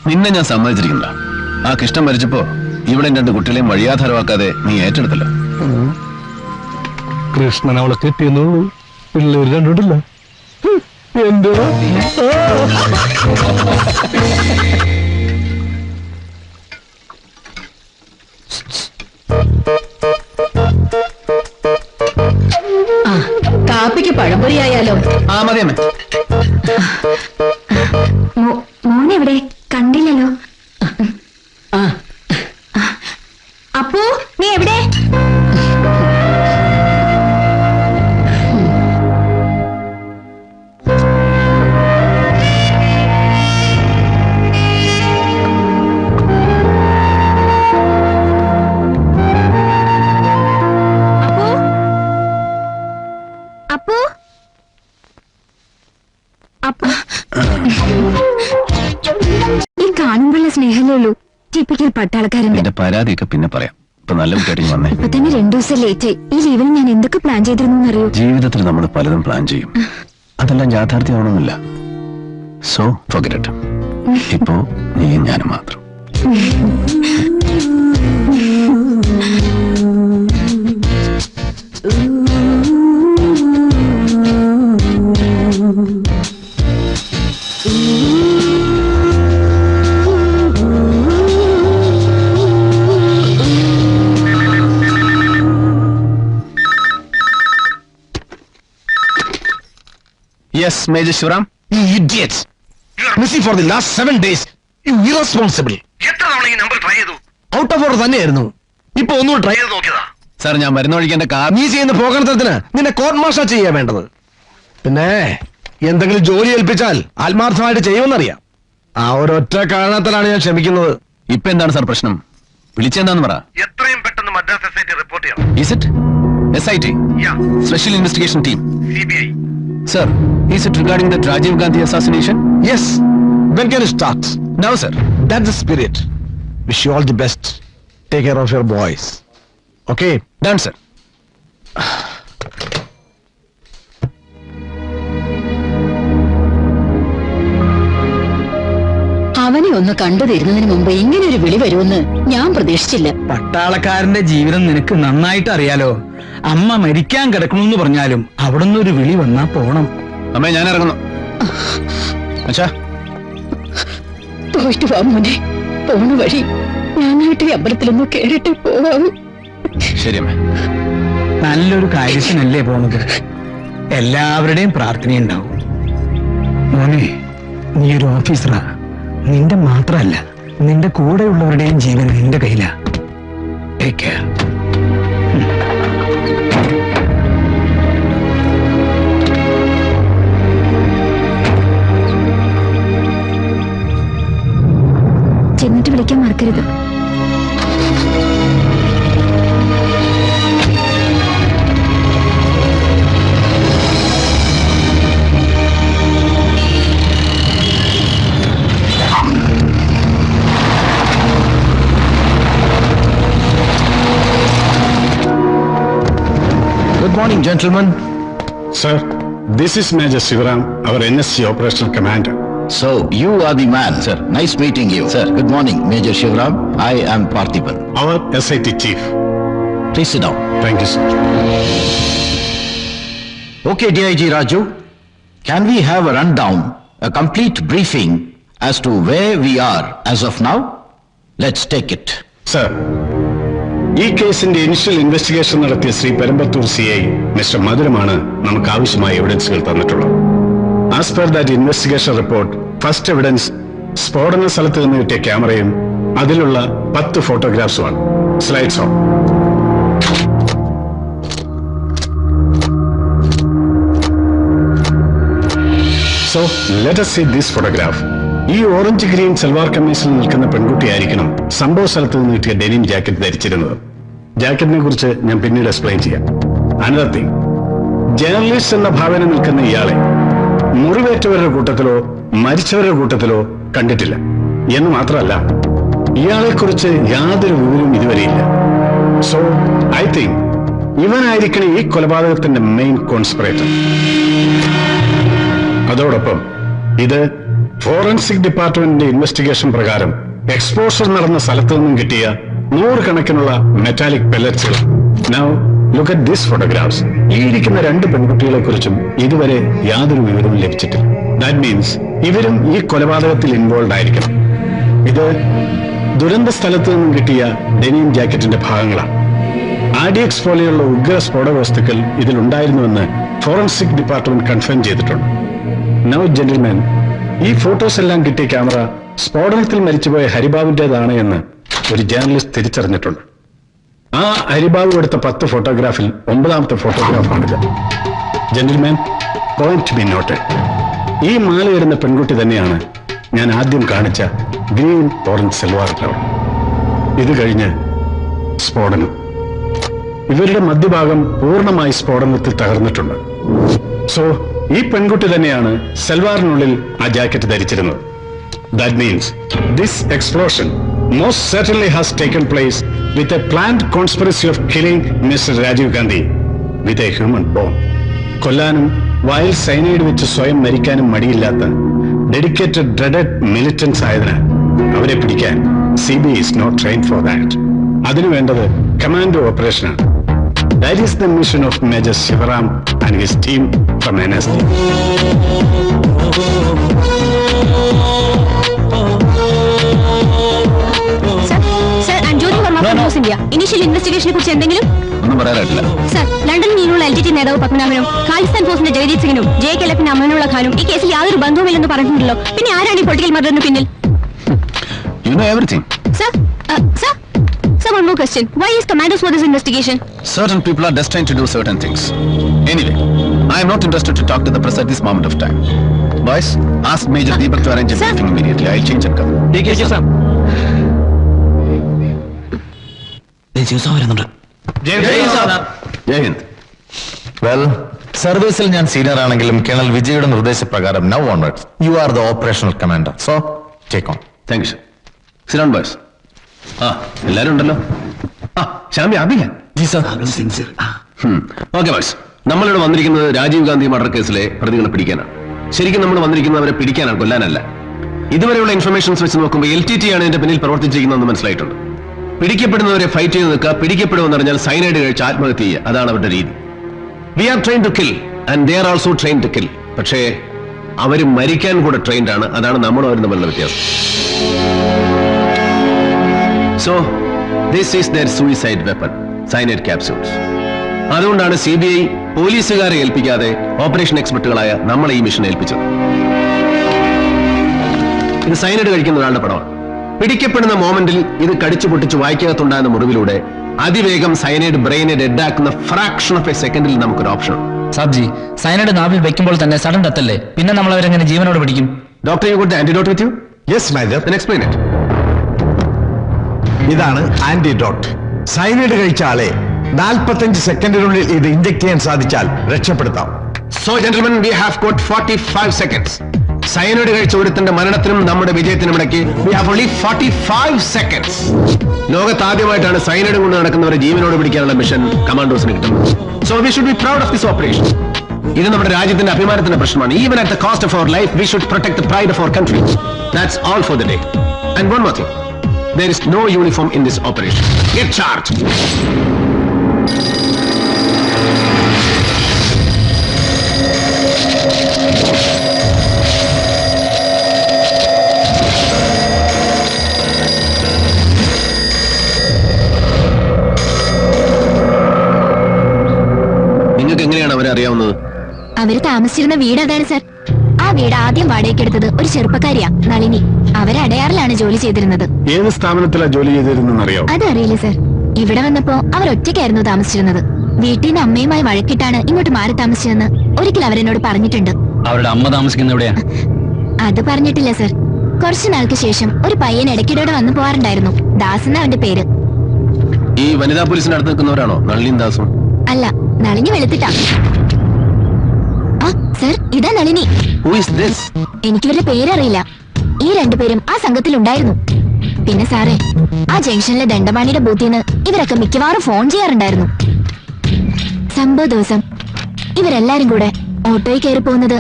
നിന്നെ ഞാൻ സമ്മതിച്ചിരിക്കണ്ട. ആ കൃഷ്ണൻ മരിച്ചപ്പോ ഇവിടെ 2 കുട്ടികളെയും വഴിയാധാരമാക്കാതെ നീ ഏറ്റെടുത്തല്ലോ. കൃഷ്ണൻ അവളെ കെട്ടിയെന്നുള്ളൂ, പിള്ളേര് രണ്ടുണ്ടല്ല. എന്തോ കാപ്പിക്ക് പഴംപൊരിയായാലോ? ആ മതിയമ്മേ. മോനെവിടെ? കണ്ടില്ലല്ലോ. അപ്പോ നീ എവിടെ? ഈ കാണുമ്പോഴുള്ള സ്നേഹമേ ഉള്ളൂ. ടിപ്പിക്കൽ പട്ടാളക്കാരന്റെ. എന്റെ പരാതിയൊക്കെ പിന്നെ പറയാം. ഇപ്പൊ നല്ല കുട്ടിയായിട്ട് വന്നേ. ഇപ്പൊ തന്നെ 2 ദിവസം ലേറ്റ്. ഈ ലീവിന് ഞാൻ എന്തൊക്കെ പ്ലാൻ ചെയ്തിരുന്നു അറിയോ? ജീവിതത്തിൽ നമ്മൾ പലതും പ്ലാൻ ചെയ്യും, അതെല്ലാം യാഥാർത്ഥ്യമാവണമെന്നില്ല. So forget it. ഇപ്പോ നീ ഞാനും മാത്രം. Yes, Major Shivaram. You idiots! You are missing for the last 7 days. You irresponsible. എത്ര തവണ ഈ നമ്പർ ട്രൈ ചെയ്തു? ഔട്ട് ഓഫ് ഓർഡർ തന്നെയായിരുന്നു. ഇപ്പൊ ഒന്നുകൂടെ ട്രൈ ചെയ്ത് നോക്കിയതാ. സാർ, ഞാൻ മരുന്നൊഴിക്ക് എന്റെ കാർ. നീ ചെയ്യുന്ന പോകണത്തിന് നിന്നെ കോർട്ട് മാർഷൽ ചെയ്യാൻ വേണ്ടത്. പിന്നെ എന്തെങ്കിലും ജോലി ഏൽപ്പിച്ചാൽ ആത്മാർത്ഥമായിട്ട് ചെയ്യുമെന്നറിയാം. ആ ഒരൊറ്റ കാരണത്തിലാണ് ഞാൻ ക്ഷമിക്കുന്നത്. ഇപ്പൊ എന്താണ് സാർ പ്രശ്നം? വിളിച്ചെന്താന്ന് പറ. എത്രയും പെട്ടെന്ന് മദ്രാസ് SIT റിപ്പോർട്ട് ചെയ്യണം. Is it SIT? Yeah. Special Investigation Team. CBI. Sir, is it regarding the Rajiv Gandhi assassination? Yes. When can it start? Now, sir. That's the spirit. Wish you all the best. Take care of your boys. Okay? Done, sir. അവനെ ഒന്ന് കണ്ടു തരുന്നതിന് മുമ്പ് ഇങ്ങനെ ഒരു വിളി വരുമെന്ന് ഞാൻ പ്രതീക്ഷിച്ചില്ല. പട്ടാളക്കാരന്റെ ജീവിതം നിനക്ക് നന്നായിട്ട് അറിയാലോ. അമ്മ മരിക്കാൻ കിടക്കണമെന്ന് പറഞ്ഞാലും അവിടുന്ന് ഒരു വിളി വന്നാ പോണം. അമ്മേ, ഞാൻ ഇറങ്ങുന്നു. അച്ഛാ, പോയിട്ട് വാ മോനെ. പോണ വഴി ഞാനായിട്ട് ഈ അമ്പലത്തിലൊന്ന് കേറിട്ട് പോവാമോ? ശരി അമ്മേ. നല്ലൊരു കാര്യത്തിനല്ലേ പോണത്. എല്ലാവരുടെയും പ്രാർത്ഥനയുണ്ടാവും. മോനെ, നീ ഒരു ഓഫീസറാ. നിന്റെ മാത്രമല്ല, നിന്റെ കൂടെയുള്ളവരുടെയും ജീവൻ നിന്റെ കയ്യിലാ. Take care. ചെന്നിട്ട് വിളിക്കാൻ മറക്കരുത്. Good morning, gentlemen. Sir, this is Major Shivaram, our NSC Operational Commander. So, you are the man, sir. Nice meeting you. Sir, good morning, Major Shivaram. I am Parthiban. Our SIT Chief. Please sit down. Thank you, sir. Okay, DIG Raju, can we have a rundown, a complete briefing as to where we are as of now? Let's take it. Sir, ഈ കേസിന്റെ initial investigation നടത്തിയ Shri Perumbathur CI mister മധുരമാണ് നമുക്ക് ആവശ്യമായ എവിഡൻസുകൾ തന്നിട്ടുള്ളത്. As per that investigation report, first evidence സ്ഫോടന സ്ഥലത്ത് നിന്ന് കിട്ടിയ ക്യാമറയും അതിലുള്ള 10 ഫോട്ടോഗ്രാഫ്സുമാണ്. Slides on. So, let us see this photograph. ഈ ഓറഞ്ച് ഗ്രീൻ സൽവാർ കമ്മീസിൽ നിൽക്കുന്ന പെൺകുട്ടിയായിരിക്കണം സംഭവ സ്ഥലത്ത് നിന്ന് കിട്ടിയ ഡെനിം ജാക്കറ്റ് ധരിച്ചിരുന്നത്. ജാക്കറ്റിനെ കുറിച്ച് ഞാൻ പിന്നീട് എക്സ്പ്ലെയിൻ ചെയ്യാം. അനദർ തിങ്, ജേർണലിസ്റ്റ് എന്ന ഭാവന നിൽക്കുന്ന ഇയാളെ മുറിവേറ്റവരുടെ കൂട്ടത്തിലോ മരിച്ചവരുടെ കൂട്ടത്തിലോ കണ്ടിട്ടില്ല എന്ന് മാത്രമല്ല, ഇയാളെ കുറിച്ച് യാതൊരു വിവരവും ഇതുവരെയില്ല. സോ ഐ തിങ്ക് ഇവനായിരിക്കണം ഈ കൊലപാതകത്തിന്റെ മെയിൻ കോൺസ്പിറേറ്റർ. അതോടൊപ്പം ഇത് ഫോറൻസിക് ഡിപ്പാർട്ട്മെന്റിന്റെ ഇൻവെസ്റ്റിഗേഷൻ പ്രകാരം എക്സ്പോഷർ നടന്ന സ്ഥലത്തു നിന്നും കിട്ടിയ 100 കണക്കിനുള്ള മെറ്റാലിക് പെല്ലറ്റ്സുകൾ. Now look at this photographs. ഈ ഇരിക്കുന്ന 2 പെൺകുട്ടികളെ കുറിച്ചും ഇതുവരെ യാതൊരു വിവരവും ലഭിച്ചിട്ടില്ല. ദാറ്റ് മീൻസ് ഇവരും ഈ കൊലപാതകത്തിൽ ഇൻവോൾവ് ആയിരിക്കണം. ഇത് ദുരന്ത സ്ഥലത്ത് നിന്നും കിട്ടിയ ഡെനിം ജാക്കറ്റിന്റെ ഭാഗങ്ങളാണ്. ആർഡിഎക്സ് പോലെയുള്ള ഉഗ്ര സ്ഫോടക വസ്തുക്കൾ ഇതിലുണ്ടായിരുന്നുവെന്ന് ഫോറൻസിക് ഡിപ്പാർട്ട്മെന്റ് കൺഫേം ചെയ്തിട്ടുണ്ട്. നൗ ജെന്റിൽമാൻ, ഈ ഫോട്ടോസ് എല്ലാം കിട്ടിയ ക്യാമറ സ്ഫോടനത്തിൽ മരിച്ചുപോയ ഹരിബാബുന്റേതാണ് എന്ന് ഒരു ജേർണലിസ്റ്റ് തിരിച്ചറിഞ്ഞിട്ടുണ്ട്. ആ ഹരിബാബു എടുത്ത 10 ഫോട്ടോഗ്രാഫിൽ 9ാമത്തെ ഫോട്ടോഗ്രാഫാണിത്. Gentleman, point be noted. ഈ മാലയിടുന്ന പെൺകുട്ടി തന്നെയാണ് ഞാൻ ആദ്യം കാണിച്ച ഗ്രീൻ ഓറഞ്ച് സൽവാർ കളർ. ഇത് കഴിഞ്ഞ് സ്ഫോടനം. ഇവരുടെ മധ്യഭാഗം പൂർണ്ണമായി സ്ഫോടനത്തിൽ തകർന്നിട്ടുണ്ട്. സോ ഈ പെൺകുട്ടി തന്നെയാണ് സൽവാറിനുള്ളിൽ ആ ജാക്കറ്റ് ധരിച്ചിരുന്നത്. That means this explosion most certainly has taken place with a planned conspiracy of killing Mr. Rajiv Gandhi with a human bomb. കൊല്ലാനും വായിൽ സൈനൈഡ് വെച്ച് സ്വയം മരിക്കാനും മടിയില്ലാത്ത ഡെഡിക്കേറ്റഡ് ഡ്രെഡഡ് മിലിറ്റൻസ് ആയതിനാൽ അവരെ പിടിക്കാൻ CBI is not trained for that. അതിനു വേണ്ടത് commando ഓപ്പറേഷനാണ്. That is the mission of Major Shivaram and his team from NSD. Initial ഇൻവെസ്റ്റിഗേഷനെ കുറിച്ച് എന്തെങ്കിലും ഒന്നും പറയാനായിട്ടില്ല. സർ, ലണ്ടനിൽ നിന്നുള്ള LTT നേതാവ് പത്മനാഭനും ഖാലിസ്ഥാൻ ഫോഴ്സിന്റെ ജഗദീപ് സിംഗിനും JKLF-ന് അമനുള്ള ഖാനും ഈ കേസിൽ യാതൊരു ബന്ധവുമില്ലെന്ന് പറഞ്ഞിട്ടുണ്ടല്ലോ. പിന്നെ ആരാണ് ഈ പൊളിറ്റിക്കൽ മർഡറിന് പിന്നിൽ? You know everything. Sir, one more question. Why is commandos for this investigation? Certain people are destined to do certain things. Anyway, I am not interested to talk to the press at this moment of time. Boys, ask Major Deepak to arrange a Sir. briefing immediately. I'll change and come. Jai Hind. Well, സർവീസിൽ ഞാൻ senior ആണെങ്കിലും colonel വിജയുടെ നിർദ്ദേശപ്രകാരം now onwards you are the operational commander. So take on. Thank you, sir. Sit down, boys. എല്ലാരും ഉണ്ടല്ലോ. Shyami, Abhiyan. Okay boys, നമ്മളിവിടെ വന്നിരിക്കുന്നത് Rajeev Gandhi murder കേസിലെ പ്രതികളെ പിടിക്കാനാണ്. ശരിക്കും നമ്മൾ വന്നിരിക്കുന്നത് അവരെ പിടിക്കാനാണ്, കൊല്ലാനല്ല. ഇതുവരെയുള്ള ഇൻഫർമേഷൻസ് വെച്ച് നോക്കുമ്പോൾ LTT ആണ് ഇതിന്റെ പിന്നിൽ പ്രവർത്തിച്ചിരിക്കുന്നതെന്ന് മനസ്സിലായിട്ടുണ്ട്. പിടിക്കപ്പെടുന്നവരെ ഫൈറ്റ് ചെയ്ത് നിൽക്കുക, പിടിക്കപ്പെടുമെന്ന് പറഞ്ഞാൽ സൈനൈഡ് കഴിച്ച് ആത്മഹത്യ ചെയ്യുക, അതാണ് അവരുടെ രീതി. We are train to kill and they are also train to kill. പക്ഷേ അവർ മരിക്കാൻ കൂടെ ട്രെയിൻഡ് ആണ്, അതാണ് നമ്മളും അവരും തമ്മിലുള്ള വ്യത്യാസം. So this is their suicide weapon, cyanide capsules. അതുകൊണ്ടാണ് CBI പോലീസുകാരെ ഏൽപ്പിക്കാതെ ഓപ്പറേഷൻ എക്സ്പെർട്ടുകളായ നമ്മളെ ഈ മിഷൻ ഏൽപ്പിച്ചത്. ഇത് സൈനൈഡ് കഴിക്കുന്ന ഒരാളുടെ പടമാണ്. പിടിക്കപ്പെടുന്ന മോമെന്റിൽ ഇത് കടിച്ചു പൊട്ടിച്ച് വായിക്കകത്തുണ്ടാകുന്ന മുറിവിലൂടെ അതിവേഗം സൈനൈഡ് ബ്രെയിനെ ഡെഡാക്കുന്ന ഫ്രാക്ഷൻ ഓഫ് എ സെക്കൻഡിൽ നമുക്കൊരു ഓപ്ഷൻ. സാബ്ജി, സൈനൈഡ് നാവിൽ വെക്കുമ്പോൾ തന്നെ സഡൻ ഡെത്ത് അല്ലേ? പിന്നെ നമ്മൾ അവരെങ്ങനെ ജീവനോട് പിടിക്കും? Doctor, you got the antidote with you? Yes major. Then explain it. ഇതാണ് ആന്റിഡോട്ട്. സൈനൈഡ് കഴിച്ച ആളെ 45 സെക്കൻഡിനുള്ളിൽ ഇത് ഇഞ്ചക്ട് ചെയ്യാൻ സാധിച്ചാൽ രക്ഷപ്പെടുത്താം. So gentlemen, we have got 45 seconds. Cyanide കഴിച്ച ഒരുത്തിന്റെ മരണത്തിനും നമ്മുടെ വിജയത്തിനും ഇടയ്ക്ക് we have only 45 seconds. ലോകത്ത് ആദ്യമായിട്ടാണ് സൈനൈഡ് കൊണ്ട് നടക്കുന്നവരെ ജീവനോട് പിടിക്കാനുള്ള മിഷൻ കമാൻഡോസിന് കിട്ടുന്നത്. So we should be proud of this operation. ഇത് നമ്മുടെ രാജ്യത്തിന്റെ അഭിമാനത്തിന്റെ പ്രശ്നമാണ്. Even at the cost of our life, we should protect the pride of our country. That's all for the day. And one more thing. There is no uniform in this operation. Get charged. നിങ്ങൾക്ക് എങ്ങനെയാണ് അവരെ അറിയാവുന്നത്? അവര് താമസിച്ചിരുന്ന വീട് അതാണ് sir. ആ വീട് ആദ്യം വാടകയ്ക്കെടുത്തത് ഒരു ചെറുപ്പക്കാരിയാ, നളിനി. അവര് അടയാറിലാണ് ജോലി ചെയ്തിരുന്നത്. ഏത് സ്ഥാപനത്തിലാണ് ജോലി ചെയ്തിരുന്നെന്ന് അറിയാമോ? അതറിയില്ല സർ. ഇവിടെ വന്നപ്പോ അവർ ഒറ്റയ്ക്കായിരുന്നു താമസിച്ചിരുന്നത്. വീട്ടിൽ നിന്ന് അമ്മയുമായി വഴക്കിട്ടാണ് ഇങ്ങോട്ട് മാറി താമസിച്ചതെന്ന് ഒരിക്കൽ അവരെന്നോട് പറഞ്ഞിട്ടുണ്ട്. അവരുടെ അമ്മ താമസിക്കുന്ന എവിടെയാ? അത് പറഞ്ഞിട്ടില്ല സർ. കുറച്ചു നാൾക്ക് ശേഷം ഒരു പയ്യൻ ഇടയ്ക്കിടെ വന്നു പോവാറുണ്ടായിരുന്നു. ദാസ് എന്ന അവന്റെ പേര്. ഈ വനിതാ പോലീസിന്റെ അടുത്ത് നിൽക്കുന്നവരാണോ നളിനിയും ദാസും? അല്ല, നളിനി വെളുത്തിട്ടാ. ആ സർ, ഇതാ നളിനി. Who is this? എനിക്കിവരുടെ പേരറിയില്ല. ഈ രണ്ടുപേരും ആ സംഘത്തിലുണ്ടായിരുന്നു. പിന്നെ സാറേ, ആ ജംഗ്ഷനിലെ ദണ്ഡപാണിയുടെ ബൂത്തിൽ നിന്ന് ഇവരൊക്കെ മിക്കവാറും ഫോൺ ചെയ്യാറുണ്ടായിരുന്നു. സംഭവ ദിവസം ഇവരെല്ലാരും കൂടെ ഓട്ടോയിൽ കയറി പോകുന്നത്